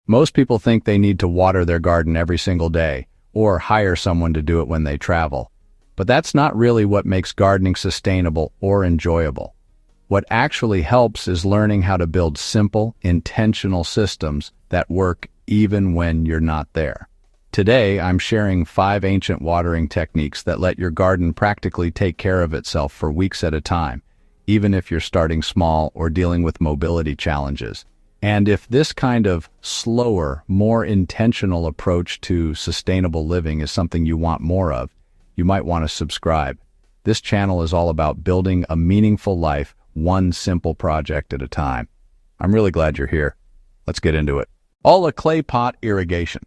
Most people think they need to water their garden every single day, or hire someone to do it when they travel. But that's not really what makes gardening sustainable or enjoyable. What actually helps is learning how to build simple, intentional systems that work even when you're not there. Today, I'm sharing 5 ancient watering techniques that let your garden practically take care of itself for weeks at a time, even if you're starting small or dealing with mobility challenges. And if this kind of slower, more intentional approach to sustainable living is something you want more of, you might want to subscribe. This channel is all about building a meaningful life, one simple project at a time. I'm really glad you're here. Let's get into it. Olla clay pot irrigation.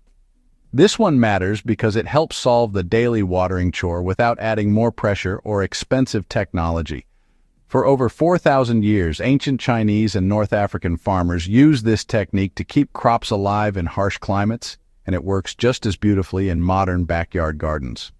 This one matters because it helps solve the daily watering chore without adding more pressure or expensive technology. For over 4,000 years, ancient Chinese and North African farmers used this technique to keep crops alive in harsh climates, and it works just as beautifully in modern backyard gardens.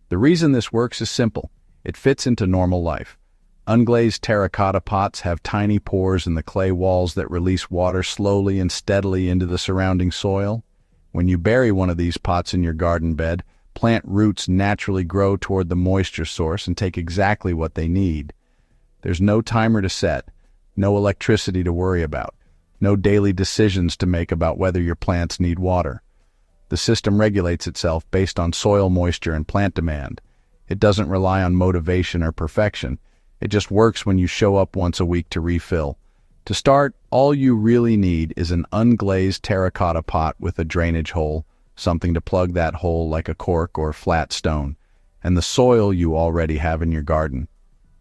The reason this works is simple. It fits into normal life. Unglazed terracotta pots have tiny pores in the clay walls that release water slowly and steadily into the surrounding soil. When you bury one of these pots in your garden bed, plant roots naturally grow toward the moisture source and take exactly what they need. There's no timer to set, no electricity to worry about, no daily decisions to make about whether your plants need water. The system regulates itself based on soil moisture and plant demand. It doesn't rely on motivation or perfection. It just works when you show up once a week to refill. To start, all you really need is an unglazed terracotta pot with a drainage hole, something to plug that hole like a cork or flat stone, and the soil you already have in your garden.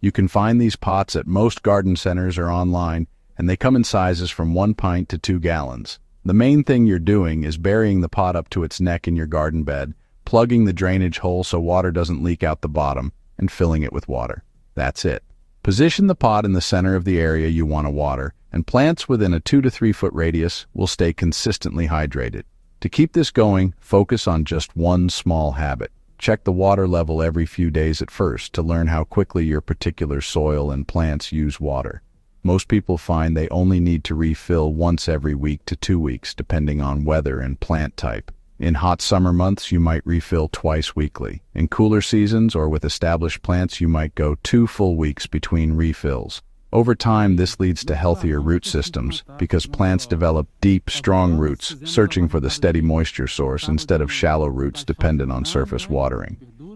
You can find these pots at most garden centers or online, and they come in sizes from 1 pint to 2 gallons. The main thing you're doing is burying the pot up to its neck in your garden bed, plugging the drainage hole so water doesn't leak out the bottom, and filling it with water. That's it. Position the pot in the center of the area you want to water, and plants within a 2 to 3 foot radius will stay consistently hydrated. To keep this going, focus on just one small habit. Check the water level every few days at first to learn how quickly your particular soil and plants use water. Most people find they only need to refill once every week to 2 weeks, depending on weather and plant type. In hot summer months, you might refill twice weekly. In cooler seasons or with established plants, you might go 2 full weeks between refills. Over time, this leads to healthier root systems because plants develop deep, strong roots, searching for the steady moisture source instead of shallow roots dependent on surface watering.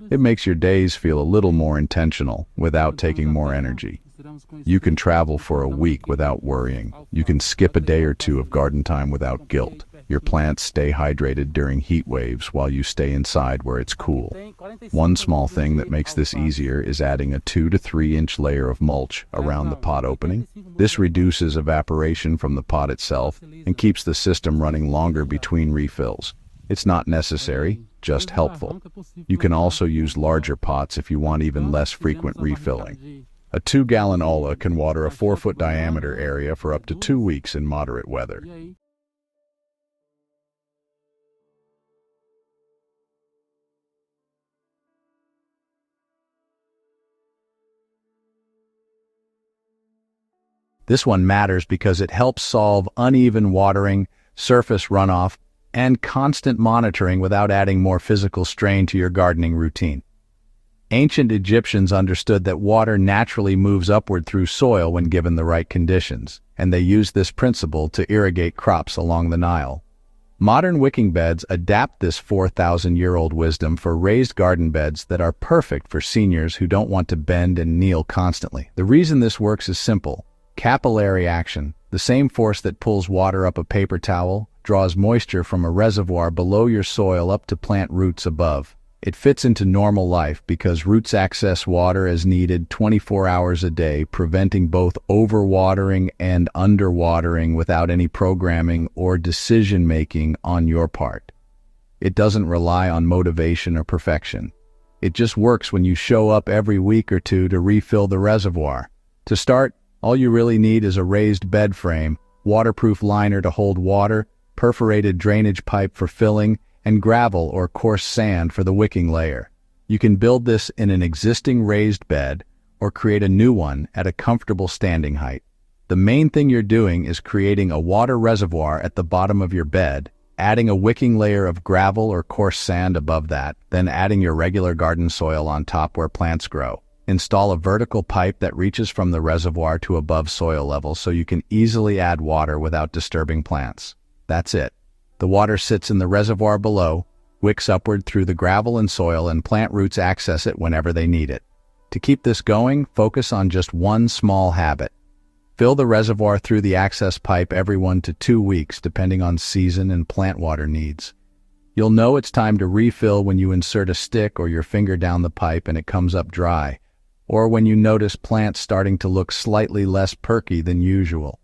It makes your days feel a little more intentional without taking more energy. You can travel for a week without worrying. You can skip a day or 2 of garden time without guilt. Your plants stay hydrated during heat waves while you stay inside where it's cool. One small thing that makes this easier is adding a 2 to 3 inch layer of mulch around the pot opening. This reduces evaporation from the pot itself and keeps the system running longer between refills. It's not necessary, just helpful. You can also use larger pots if you want even less frequent refilling. A 2-gallon Olla can water a 4-foot diameter area for up to 2 weeks in moderate weather. This one matters because it helps solve uneven watering, surface runoff, and constant monitoring without adding more physical strain to your gardening routine. Ancient Egyptians understood that water naturally moves upward through soil when given the right conditions, and they used this principle to irrigate crops along the Nile. Modern wicking beds adapt this 4,000-year-old wisdom for raised garden beds that are perfect for seniors who don't want to bend and kneel constantly. The reason this works is simple. Capillary action, the same force that pulls water up a paper towel, draws moisture from a reservoir below your soil up to plant roots above. It fits into normal life because roots access water as needed 24 hours a day, preventing both overwatering and underwatering without any programming or decision-making on your part. It doesn't rely on motivation or perfection. It just works when you show up every week or 2 to refill the reservoir. To start, all you really need is a raised bed frame, waterproof liner to hold water, perforated drainage pipe for filling, and gravel or coarse sand for the wicking layer. You can build this in an existing raised bed or create a new one at a comfortable standing height. The main thing you're doing is creating a water reservoir at the bottom of your bed, adding a wicking layer of gravel or coarse sand above that, then adding your regular garden soil on top where plants grow. Install a vertical pipe that reaches from the reservoir to above soil level so you can easily add water without disturbing plants. That's it. The water sits in the reservoir below, wicks upward through the gravel and soil, and plant roots access it whenever they need it. To keep this going, focus on just one small habit. Fill the reservoir through the access pipe every 1 to 2 weeks, depending on season and plant water needs. You'll know it's time to refill when you insert a stick or your finger down the pipe and it comes up dry, or when you notice plants starting to look slightly less perky than usual.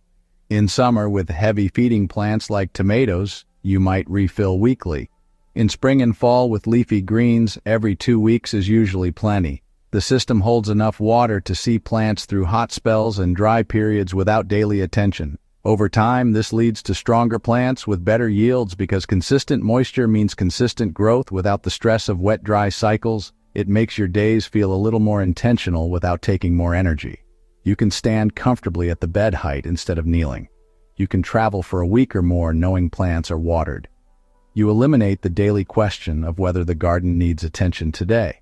In summer, with heavy feeding plants like tomatoes, you might refill weekly. In spring and fall with leafy greens, every 2 weeks is usually plenty. The system holds enough water to see plants through hot spells and dry periods without daily attention. Over time, this leads to stronger plants with better yields because consistent moisture means consistent growth without the stress of wet-dry cycles. It makes your days feel a little more intentional without taking more energy. You can stand comfortably at the bed height instead of kneeling. You can travel for a week or more knowing plants are watered. You eliminate the daily question of whether the garden needs attention today.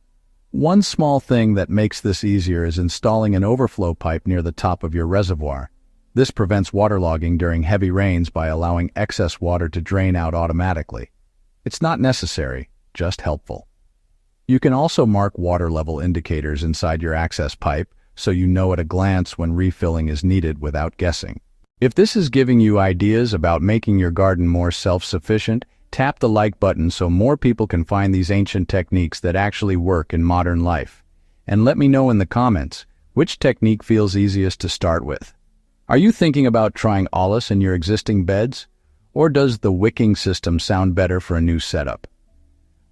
One small thing that makes this easier is installing an overflow pipe near the top of your reservoir. This prevents waterlogging during heavy rains by allowing excess water to drain out automatically. It's not necessary, just helpful. You can also mark water level indicators inside your access pipe so you know at a glance when refilling is needed without guessing. If this is giving you ideas about making your garden more self-sufficient, tap the like button so more people can find these ancient techniques that actually work in modern life. And let me know in the comments, which technique feels easiest to start with. Are you thinking about trying Olla in your existing beds? Or does the wicking system sound better for a new setup?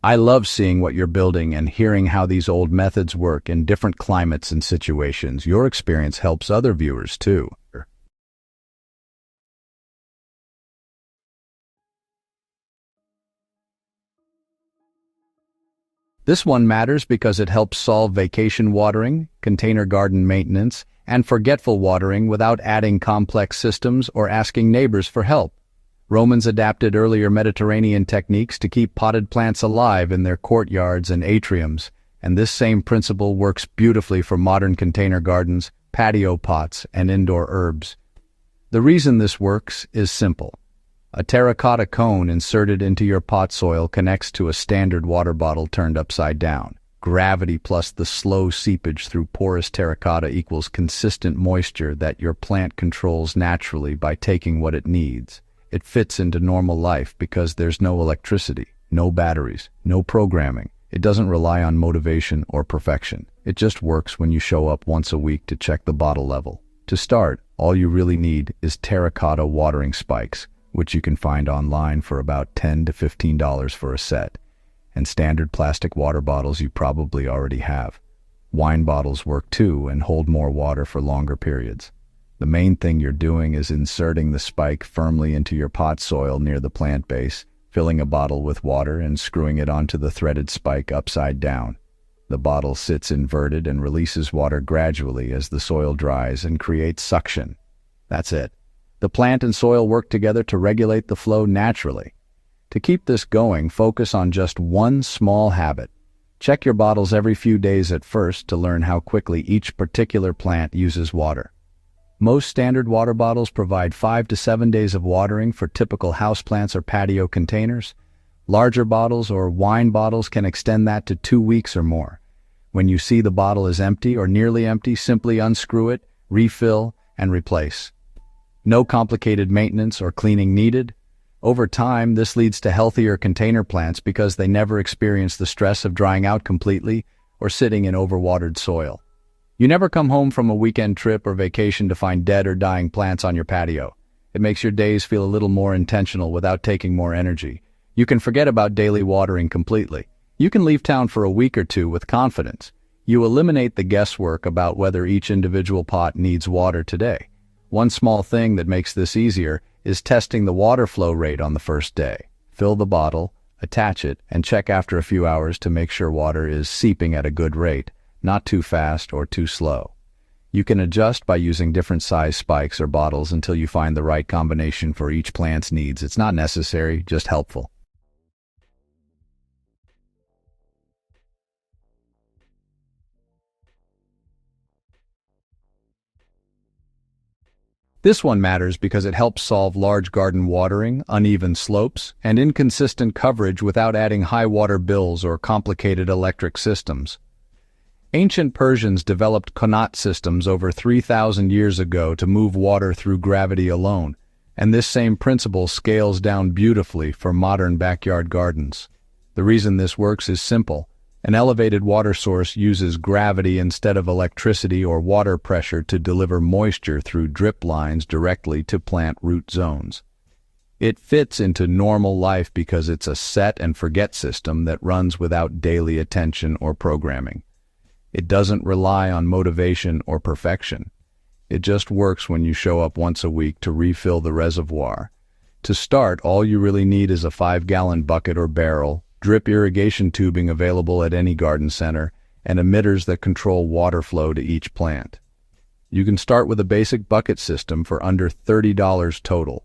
I love seeing what you're building and hearing how these old methods work in different climates and situations. Your experience helps other viewers too. This one matters because it helps solve vacation watering, container garden maintenance, and forgetful watering without adding complex systems or asking neighbors for help. Romans adapted earlier Mediterranean techniques to keep potted plants alive in their courtyards and atriums, and this same principle works beautifully for modern container gardens, patio pots, and indoor herbs. The reason this works is simple. A terracotta cone inserted into your pot soil connects to a standard water bottle turned upside down. Gravity plus the slow seepage through porous terracotta equals consistent moisture that your plant controls naturally by taking what it needs. It fits into normal life because there's no electricity, no batteries, no programming. It doesn't rely on motivation or perfection. It just works when you show up once a week to check the bottle level. To start, all you really need is terracotta watering spikes, which you can find online for about $10 to $15 for a set, and standard plastic water bottles you probably already have. Wine bottles work too and hold more water for longer periods. The main thing you're doing is inserting the spike firmly into your pot soil near the plant base, filling a bottle with water and screwing it onto the threaded spike upside down. The bottle sits inverted and releases water gradually as the soil dries and creates suction. That's it. The plant and soil work together to regulate the flow naturally. To keep this going, focus on just one small habit. Check your bottles every few days at first to learn how quickly each particular plant uses water. Most standard water bottles provide 5 to 7 days of watering for typical houseplants or patio containers. Larger bottles or wine bottles can extend that to 2 weeks or more. When you see the bottle is empty or nearly empty, simply unscrew it, refill, and replace. No complicated maintenance or cleaning needed. Over time, this leads to healthier container plants because they never experience the stress of drying out completely or sitting in overwatered soil. You never come home from a weekend trip or vacation to find dead or dying plants on your patio. It makes your days feel a little more intentional without taking more energy. You can forget about daily watering completely. You can leave town for a week or two with confidence. You eliminate the guesswork about whether each individual pot needs water today. One small thing that makes this easier is testing the water flow rate on the first day. Fill the bottle, attach it, and check after a few hours to make sure water is seeping at a good rate, not too fast or too slow. You can adjust by using different size spikes or bottles until you find the right combination for each plant's needs. It's not necessary, just helpful. This one matters because it helps solve large garden watering, uneven slopes, and inconsistent coverage without adding high water bills or complicated electric systems. Ancient Persians developed qanat systems over 3,000 years ago to move water through gravity alone, and this same principle scales down beautifully for modern backyard gardens. The reason this works is simple. An elevated water source uses gravity instead of electricity or water pressure to deliver moisture through drip lines directly to plant root zones. It fits into normal life because it's a set-and-forget system that runs without daily attention or programming. It doesn't rely on motivation or perfection. It just works when you show up once a week to refill the reservoir. To start, all you really need is a 5-gallon bucket or barrel, drip irrigation tubing available at any garden center, and emitters that control water flow to each plant. You can start with a basic bucket system for under $30 total.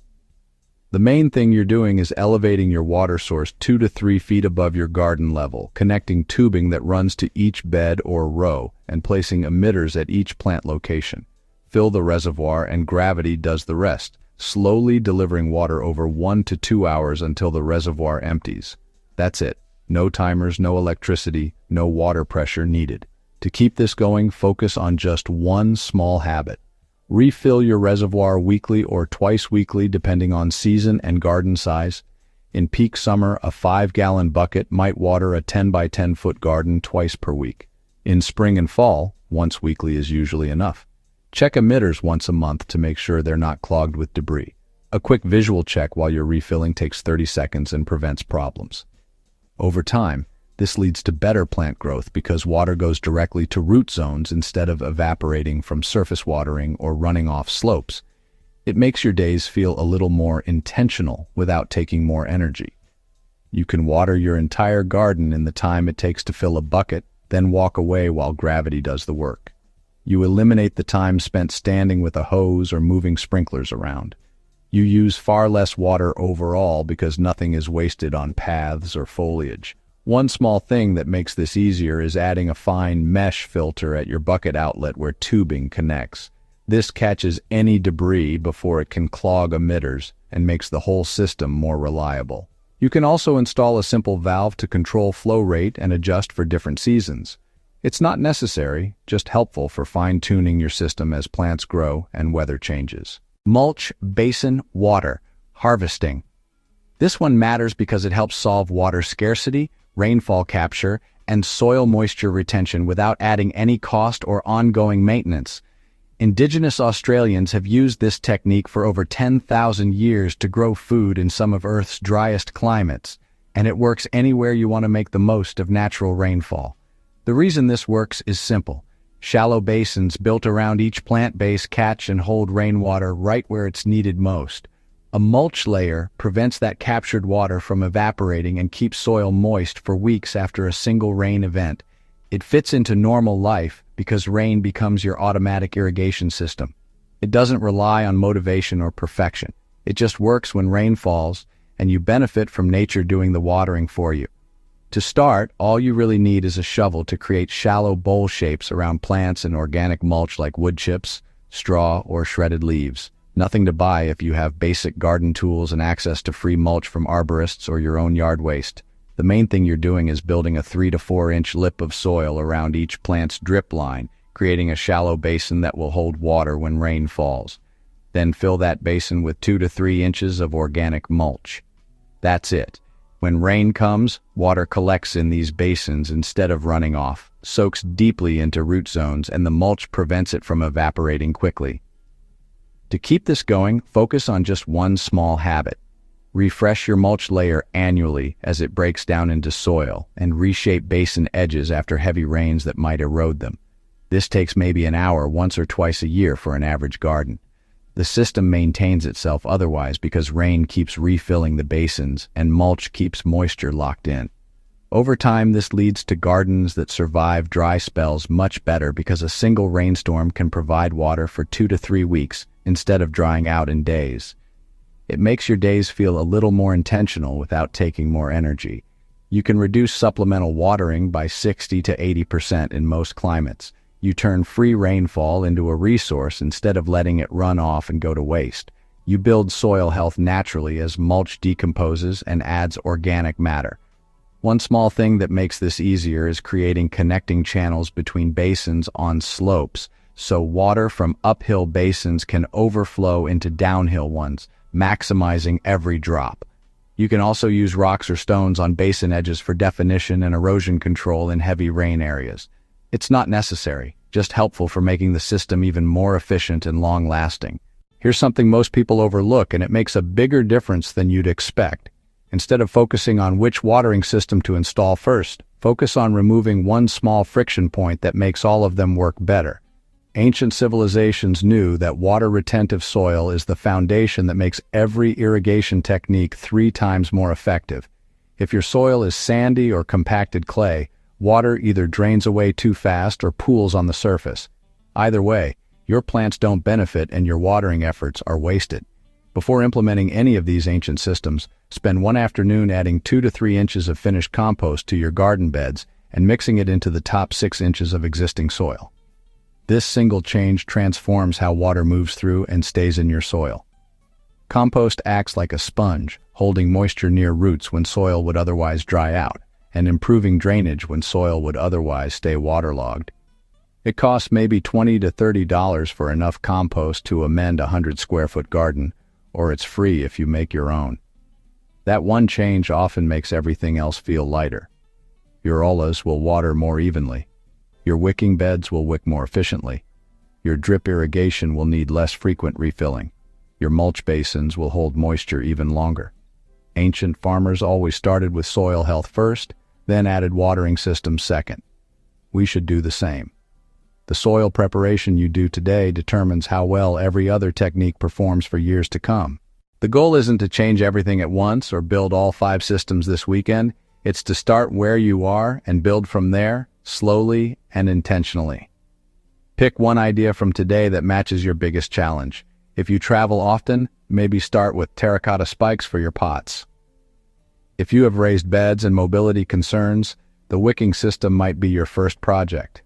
The main thing you're doing is elevating your water source 2 to 3 feet above your garden level, connecting tubing that runs to each bed or row, and placing emitters at each plant location. Fill the reservoir and gravity does the rest, slowly delivering water over 1 to 2 hours until the reservoir empties. That's it. No timers, no electricity, no water pressure needed. To keep this going, focus on just one small habit. Refill your reservoir weekly or twice weekly depending on season and garden size. In peak summer, a 5-gallon bucket might water a 10 by 10 foot garden twice per week. In spring and fall, once weekly is usually enough. Check emitters once a month to make sure they're not clogged with debris. A quick visual check while you're refilling takes 30 seconds and prevents problems. Over time, this leads to better plant growth because water goes directly to root zones instead of evaporating from surface watering or running off slopes. It makes your days feel a little more intentional without taking more energy. You can water your entire garden in the time it takes to fill a bucket, then walk away while gravity does the work. You eliminate the time spent standing with a hose or moving sprinklers around. You use far less water overall because nothing is wasted on paths or foliage. One small thing that makes this easier is adding a fine mesh filter at your bucket outlet where tubing connects. This catches any debris before it can clog emitters and makes the whole system more reliable. You can also install a simple valve to control flow rate and adjust for different seasons. It's not necessary, just helpful for fine-tuning your system as plants grow and weather changes. Mulch, basin, water, harvesting. This one matters because it helps solve water scarcity, rainfall capture, and soil moisture retention without adding any cost or ongoing maintenance. Indigenous Australians have used this technique for over 10,000 years to grow food in some of Earth's driest climates, and it works anywhere you want to make the most of natural rainfall. The reason this works is simple. Shallow basins built around each plant base catch and hold rainwater right where it's needed most. A mulch layer prevents that captured water from evaporating and keeps soil moist for weeks after a single rain event. It fits into normal life because rain becomes your automatic irrigation system. It doesn't rely on motivation or perfection. It just works when rain falls, and you benefit from nature doing the watering for you. To start, all you really need is a shovel to create shallow bowl shapes around plants and organic mulch like wood chips, straw, or shredded leaves. Nothing to buy if you have basic garden tools and access to free mulch from arborists or your own yard waste. The main thing you're doing is building a 3 to 4 inch lip of soil around each plant's drip line, creating a shallow basin that will hold water when rain falls. Then fill that basin with 2 to 3 inches of organic mulch. That's it. When rain comes, water collects in these basins instead of running off, soaks deeply into root zones, and the mulch prevents it from evaporating quickly. To keep this going, focus on just one small habit. Refresh your mulch layer annually as it breaks down into soil, and reshape basin edges after heavy rains that might erode them. This takes maybe an hour once or twice a year for an average garden. The system maintains itself otherwise because rain keeps refilling the basins and mulch keeps moisture locked in. Over time, this leads to gardens that survive dry spells much better because a single rainstorm can provide water for 2 to 3 weeks instead of drying out in days. It makes your days feel a little more intentional without taking more energy. You can reduce supplemental watering by 60 to 80% in most climates. You turn free rainfall into a resource instead of letting it run off and go to waste. You build soil health naturally as mulch decomposes and adds organic matter. One small thing that makes this easier is creating connecting channels between basins on slopes, so water from uphill basins can overflow into downhill ones, maximizing every drop. You can also use rocks or stones on basin edges for definition and erosion control in heavy rain areas. It's not necessary, just helpful for making the system even more efficient and long-lasting. Here's something most people overlook, and it makes a bigger difference than you'd expect. Instead of focusing on which watering system to install first, focus on removing one small friction point that makes all of them work better. Ancient civilizations knew that water-retentive soil is the foundation that makes every irrigation technique 3 times more effective. If your soil is sandy or compacted clay, water either drains away too fast or pools on the surface. Either way, your plants don't benefit and your watering efforts are wasted. Before implementing any of these ancient systems, spend one afternoon adding 2 to 3 inches of finished compost to your garden beds and mixing it into the top 6 inches of existing soil. This single change transforms how water moves through and stays in your soil. Compost acts like a sponge, holding moisture near roots when soil would otherwise dry out, and improving drainage when soil would otherwise stay waterlogged. It costs maybe $20 to $30 for enough compost to amend a 100-square-foot garden, or it's free if you make your own. That one change often makes everything else feel lighter. Your Ollas will water more evenly. Your wicking beds will wick more efficiently. Your drip irrigation will need less frequent refilling. Your mulch basins will hold moisture even longer. Ancient farmers always started with soil health first, then added watering systems second. We should do the same. The soil preparation you do today determines how well every other technique performs for years to come. The goal isn't to change everything at once or build all 5 systems this weekend. It's to start where you are and build from there, slowly and intentionally. Pick one idea from today that matches your biggest challenge. If you travel often, maybe start with terracotta spikes for your pots. If you have raised beds and mobility concerns, the wicking system might be your first project.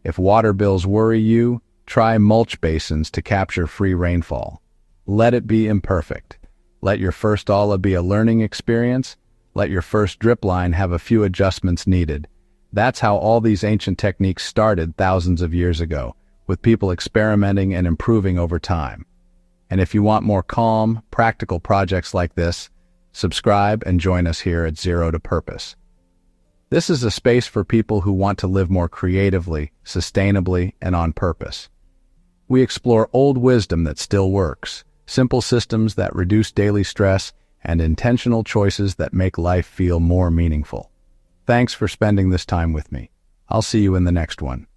If water bills worry you, try mulch basins to capture free rainfall. Let it be imperfect. Let your first Olla be a learning experience. Let your first drip line have a few adjustments needed. That's how all these ancient techniques started thousands of years ago, with people experimenting and improving over time. And if you want more calm, practical projects like this, subscribe and join us here at Zero to Purpose. This is a space for people who want to live more creatively, sustainably, and on purpose. We explore old wisdom that still works, simple systems that reduce daily stress, and intentional choices that make life feel more meaningful. Thanks for spending this time with me. I'll see you in the next one.